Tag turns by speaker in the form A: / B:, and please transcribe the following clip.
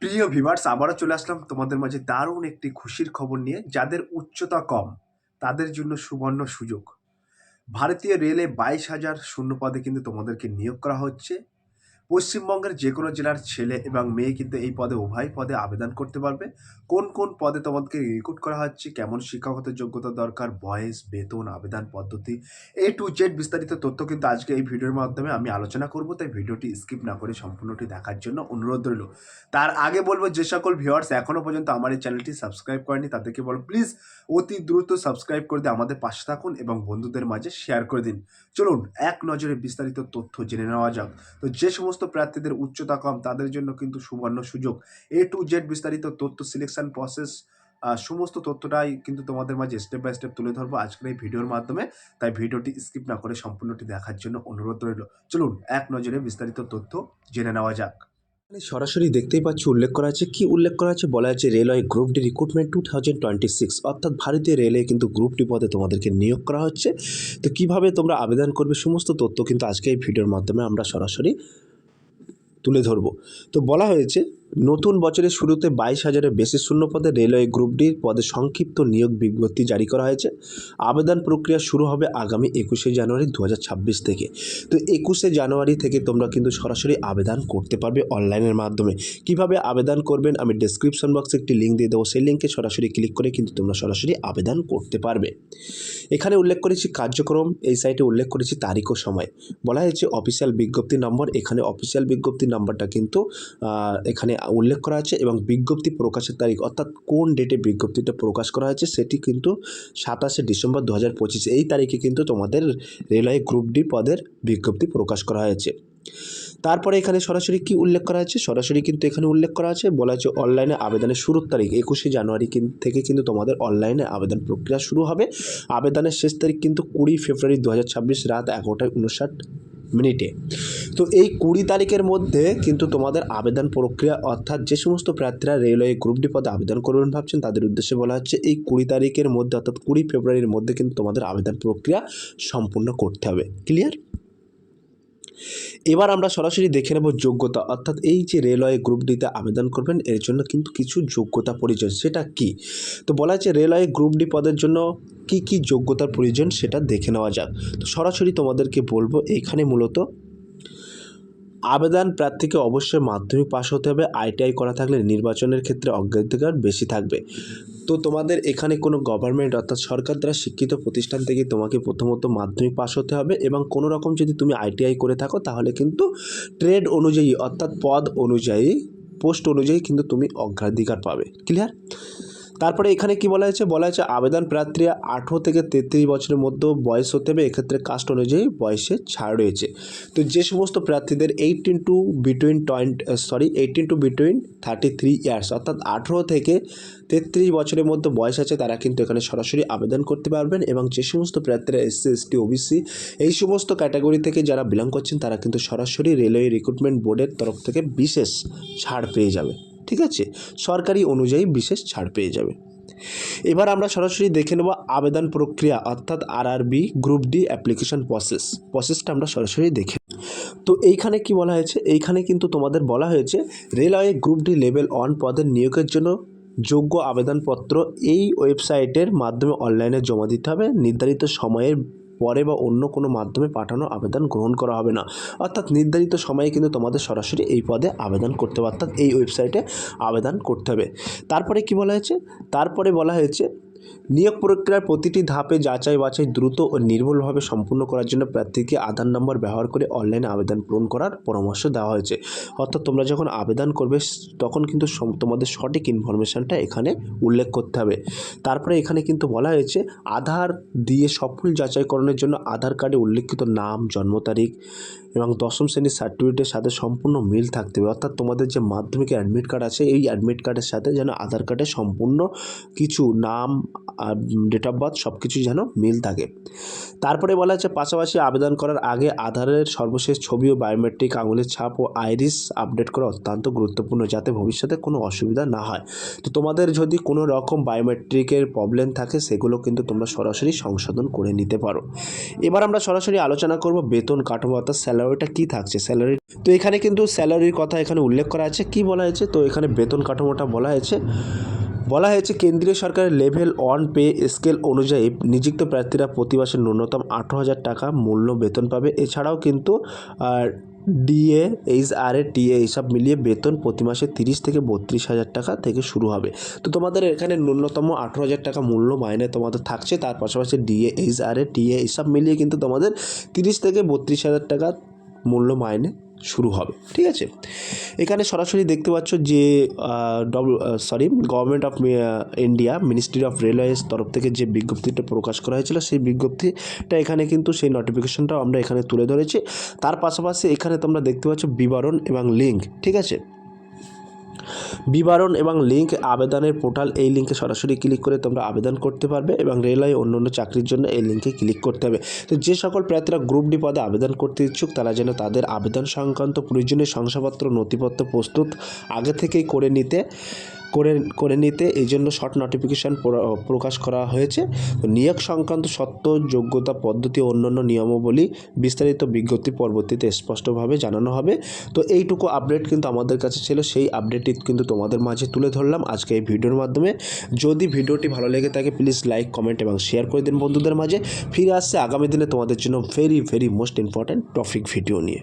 A: প্রিয় ভিউয়ার্স, আবারও চলে আসলাম তোমাদের মাঝে দারুণ একটি খুশির খবর নিয়ে। যাদের উচ্চতা কম তাদের জন্য সুবর্ণ সুযোগ। ভারতীয় রেলে 22,000 শূন্য পদে কিন্তু তোমাদেরকে নিয়োগ করা হচ্ছে। পশ্চিমবঙ্গের যেকোনো জেলার ছেলে এবং মেয়ে কিন্তু এই পদে উভয় পদে আবেদন করতে পারবে। কোন কোন পদে তোমাদেরকে রিক্রুট করা হচ্ছে, কেমন শিক্ষাগত যোগ্যতা দরকার, বয়স, বেতন, আবেদন পদ্ধতি, টু জেড বিস্তারিত তথ্য কিন্তু আজকে এই ভিডিওর মাধ্যমে আমি আলোচনা করব। তাই ভিডিওটি স্কিপ না করে সম্পূর্ণটি দেখার জন্য অনুরোধ রইল। তার আগে বলবো, যে সকল ভিউয়ার্স এখনো পর্যন্ত আমার এই চ্যানেলটি সাবস্ক্রাইব করেনি তাদেরকে বলো প্লিজ অতি দ্রুত সাবস্ক্রাইব করে দিয়ে আমাদের পাশে থাকুন এবং বন্ধুদের মাঝে শেয়ার করে দিন। চলুন এক নজরে বিস্তারিত তথ্য জেনে নেওয়া যাক। তো যে সমস্ত প্রার্থীদের উচ্চতা কম তাদের জন্য কিন্তু সুবর্ণ সুযোগ। টু জেড বিস্তারিত তথ্য, সিলেকশন প্রসেস, সমস্ত তথ্যটাই কিন্তু তোমাদের মাঝে স্টেপ বাই স্টেপ তুলে ধরবো আজকের এই ভিডিওর মাধ্যমে। তাই ভিডিওটি স্কিপ না করে সম্পূর্ণটি দেখার জন্য অনুরোধ রইল। চলুন এক নজরে বিস্তারিত তথ্য জেনে নেওয়া যাক।
B: এখানে সরাসরি দেখতেই পাচ্ছি উল্লেখ করা আছে, কি উল্লেখ করা আছে, বলা আছে রেলওয়ে গ্রুপ ডি রিক্রুটমেন্ট 2026, অর্থাৎ ভারতীয় রেলে কিন্তু গ্রুপ ডি পদে তোমাদেরকে নিয়োগ করা হচ্ছে। তো কিভাবে তোমরা আবেদন করবে সমস্ত তথ্য কিন্তু আজকে এই ভিডিওর মাধ্যমে আমরা সরাসরি তুলে ধরব। তো বলা হয়েছে নতুন বছরের শুরুতে 22,000-এর বেশি শূন্য পদে রেলওয়ে গ্রুপ ডি পদে সংক্ষিপ্ত নিয়োগ বিজ্ঞপ্তি জারি করা হয়েছে। আবেদন প্রক্রিয়া শুরু হবে আগামী 21শে জানুয়ারি 2026 থেকে। তো 21শে জানুয়ারি থেকে তোমরা কিন্তু সরাসরি আবেদন করতে পারবে অনলাইনের মাধ্যমে। কিভাবে আবেদন করবেন আমি ডেসক্রিপশন বক্সে একটি লিঙ্ক দিয়ে দেবো, সেই লিঙ্কে সরাসরি ক্লিক করে কিন্তু তোমরা সরাসরি আবেদন করতে পারবে। এখানে উল্লেখ করেছি কার্যক্রম, এই সাইটে উল্লেখ করেছি তারিখ ও সময়। বলা হয়েছে অফিসিয়াল বিজ্ঞপ্তি নম্বর, এখানে অফিসিয়াল বিজ্ঞপ্তি নাম্বারটা কিন্তু এখানে উল্লেখ করা আছে এবং বিজ্ঞপ্তি প্রকাশের তারিখ অর্থাৎ কোন ডেটে বিজ্ঞপ্তিটা প্রকাশ করা হয়েছে সেটি কিন্তু 27শে ডিসেম্বর 2025, এই তারিখে কিন্তু তোমাদের রেলওয়ে গ্রুপ ডি পদের বিজ্ঞপ্তি প্রকাশ করা হয়েছে। তারপরে এখানে সরাসরি কি উল্লেখ করা আছে, সরাসরি কিন্তু এখানে উল্লেখ করা আছে, বলা হচ্ছে অনলাইনে আবেদনের শুরুর তারিখ 21শে জানুয়ারি থেকে কিন্তু তোমাদের অনলাইনে আবেদন প্রক্রিয়া শুরু হবে। আবেদনের শেষ তারিখ কিন্তু 20 ফেব্রুয়ারি 2026 রাত 11:59। তো এই 20 তারিখের মধ্যে কিন্তু তোমাদের আবেদন প্রক্রিয়া, অর্থাৎ যে সমস্ত প্রার্থীরা রেলওয়ে গ্রুপ ডি পদে আবেদন করবেন ভাবছেন তাদের উদ্দেশ্যে বলা হচ্ছে এই 20 তারিখের মধ্যে অর্থাৎ 20 ফেব্রুয়ারির মধ্যে কিন্তু তোমাদের আবেদন প্রক্রিয়া সম্পূর্ণ করতে হবে। ক্লিয়ার? এবার আমরা সরাসরি দেখে নেব যোগ্যতা, অর্থাৎ এই যে রেলওয়ে গ্রুপ ডিতে আবেদন করবেন এর জন্য কিন্তু কিছু যোগ্যতা প্রয়োজন, সেটা কি? তো বলা আছে রেলওয়ে গ্রুপ ডি পদের জন্য কি কি যোগ্যতার প্রয়োজন সেটা দেখে নেওয়া যাক। তো সরাসরি তোমাদেরকে বলবো, এইখানে মূলত আবেদন প্রার্থীকে অবশ্যই মাধ্যমিক পাশ হতে হবে। আইটিআই করা থাকলে নির্বাচনের ক্ষেত্রে অগ্রাধিকার বেশি থাকবে। তো তোমাদের এখানে কোনো গভর্নমেন্ট অর্থাৎ সরকার দ্বারা শিক্ষিত প্রতিষ্ঠান থেকে তোমাকে প্রথমত মাধ্যমিক পাস হতে হবে এবং কোনো রকম যদি তুমি আইটিআই করে থাকো তাহলে কিন্তু ট্রেড অনুযায়ী অর্থাৎ পদ অনুযায়ী, পোস্ট অনুযায়ী কিন্তু তুমি অগ্রাধিকার পাবে। ক্লিয়ার? তারপরে এখানে কি বলা হয়েছে, বলা হয়েছে আবেদন প্রার্থীরা 18 থেকে 33 বছরের মধ্যে বয়স হতে হবে, এক্ষেত্রে কাস্ট অনুযায়ী বয়সে ছাড় রয়েছে। তো যে সমস্ত প্রার্থীদের 18 টু বিটুইন 33 ইয়ার্স অর্থাৎ 18 থেকে 33 বছরের মধ্যে বয়স আছে তারা কিন্তু এখানে সরাসরি আবেদন করতে পারবেন। এবং যে সমস্ত প্রার্থীরা এসসি, এসটি, ওবিসি এই সমস্ত ক্যাটাগরি থেকে যারা বিলং করছেন তারা কিন্তু সরাসরি রেলওয়ে রিক্রুটমেন্ট বোর্ডের তরফ থেকে বিশেষ ছাড় পেয়ে যাবে। ঠিক আছে, সরকারি অনুযায়ী বিশেষ ছাড় পেয়ে যাবে। এবার আমরা সরাসরি দেখে নেব আবেদন প্রক্রিয়া, অর্থাৎ আরআরবি গ্রুপ ডি অ্যাপ্লিকেশন প্রসেসটা আমরা সরাসরি দেখে। তো এইখানে কি বলা হয়েছে, এইখানে কিন্তু তোমাদের বলা হয়েছে রেলওয়ে গ্রুপ ডি লেভেল 1 পদের নিয়োগের জন্য যোগ্য আবেদনপত্র এই ওয়েবসাইটের মাধ্যমে অনলাইনে জমা দিতে হবে। নির্ধারিত সময়ের পরে বা অন্য কোনো মাধ্যমে পাঠানো আবেদন গ্রহণ করা হবে না। অর্থাৎ নির্ধারিত সময়ে কিন্তু তোমাদের সরাসরি এই পদে আবেদন করতে হবে, অর্থাৎ এই ওয়েবসাইটে আবেদন করতে হবে। তারপরে কি বলা হয়েছে, তারপরে বলা হয়েছে নিয়োগ প্রক্রিয়ার প্রতিটি ধাপে যাচাই বাছাই দ্রুত ও নির্ভুলভাবে সম্পূর্ণ করার জন্য প্রার্থীকে আধার নম্বর ব্যবহার করে অনলাইনে আবেদন পূরণ করার পরামর্শ দেওয়া হয়েছে। অর্থাৎ তোমরা যখন আবেদন করবে তখন কিন্তু তোমাদের সঠিক ইনফরমেশানটা এখানে উল্লেখ করতে হবে। তারপরে এখানে কিন্তু বলা হয়েছে আধার দিয়ে সফল যাচাইকরণের জন্য আধার কার্ডে উল্লেখিত নাম, জন্ম তারিখ এবং 10ম শ্রেণীর সার্টিফিকেটের সাথে সম্পূর্ণ মিল থাকতে হবে। অর্থাৎ তোমাদের যে মাধ্যমিকের অ্যাডমিট কার্ড আছে এই অ্যাডমিট কার্ডের সাথে যেন আধার কার্ডে সম্পূর্ণ কিছু নাম, ডেট অফ বার্থ সব কিছু যেন মিল থাকে। তারপরে বলা হচ্ছে পাশাপাশি আবেদন করার আগে আধারের সর্বশেষ ছবি ও বায়োমেট্রিক আঙুলের ছাপ ও আইরিস আপডেট করা অত্যন্ত গুরুত্বপূর্ণ, যাতে ভবিষ্যতে কোনো অসুবিধা না হয়। তো তোমাদের যদি কোনো রকম বায়োমেট্রিকের প্রবলেম থাকে সেগুলো কিন্তু তোমরা সরাসরি সংশোধন করে নিতে পারো। এবার আমরা সরাসরি আলোচনা করব বেতন কাঠামো অর্থাৎ স্যালারি ওটা কী থাকছে স্যালারি। তো এখানে কিন্তু স্যালারির কথা এখানে উল্লেখ করা আছে, কি বলা হয়েছে, তো এখানে বেতন কাঠামোটা বলা হয়েছে কেন্দ্রীয় সরকারের লেভেল 1 পে স্কেল অনুযায়ী নিযুক্ত প্রার্থীরা প্রতি মাসে ন্যূনতম 18,000 টাকা মূল্য বেতন পাবে। এছাড়াও কিন্তু ডিএ, এইচআরএ, টিএ এইসব মিলিয়ে বেতন প্রতি মাসে 30 থেকে 32,000 টাকা থেকে শুরু হবে। তো তোমাদের এখানে ন্যূনতম 18,000 টাকা মূল্য মাইনে তোমাদের থাকছে, তার পাশাপাশি ডিএ, এইচআরএ, টিএ এইসব মিলিয়ে কিন্তু তোমাদের 30 থেকে 32,000 টাকা মূল্য মাইনে শুরু হবে। ঠিক আছে, এখানে সরাসরি দেখতে পাচ্ছ যে government of India ministry of railways তরফ থেকে যে বিজ্ঞপ্তিটা প্রকাশ করা হয়েছিল, সেই বিজ্ঞপ্তিটা এখানে কিন্তু সেই নোটিফিকেশনটাও আমরা এখানে তুলে ধরেছি। তার পাশাপাশি এখানে তোমরা দেখতে পাচ্ছ বিবরণ এবং লিঙ্ক। ঠিক আছে, বিবরণ এবং লিঙ্ক আবেদনের পোর্টাল, এই লিঙ্কে সরাসরি ক্লিক করে তোমরা আবেদন করতে পারবে এবং রেলওয়ে অন্যান্য চাকরির জন্য এই লিঙ্কে ক্লিক করতে হবে। তো যে সকল প্রার্থীরা গ্রুপ ডি পদে আবেদন করতে ইচ্ছুক তারা যেন তাদের আবেদন সংক্রান্ত প্রয়োজনীয় শংসাপত্র নথিপত্র প্রস্তুত আগে থেকেই করে নিতে এই জন্য শর্ট নোটিফিকেশান প্রকাশ করা হয়েছে। তো নিয়োগ সংক্রান্ত শর্ত, যোগ্যতা, পদ্ধতি ও অন্যান্য নিয়মাবলী বিস্তারিত বিজ্ঞপ্তি পরবর্তীতে স্পষ্টভাবে জানানো হবে। তো এইটুকু আপডেট কিন্তু আমাদের কাছে ছিল, সেই আপডেটটি কিন্তু তোমাদের মাঝে তুলে ধরলাম আজকে এই ভিডিওর মাধ্যমে। যদি ভিডিওটি ভালো লেগে থাকে প্লিজ লাইক, কমেন্ট এবং শেয়ার করে দিন বন্ধুদের মাঝে। ফিরে আসছে আগামী দিনে তোমাদের জন্য very most important topic video নিয়ে।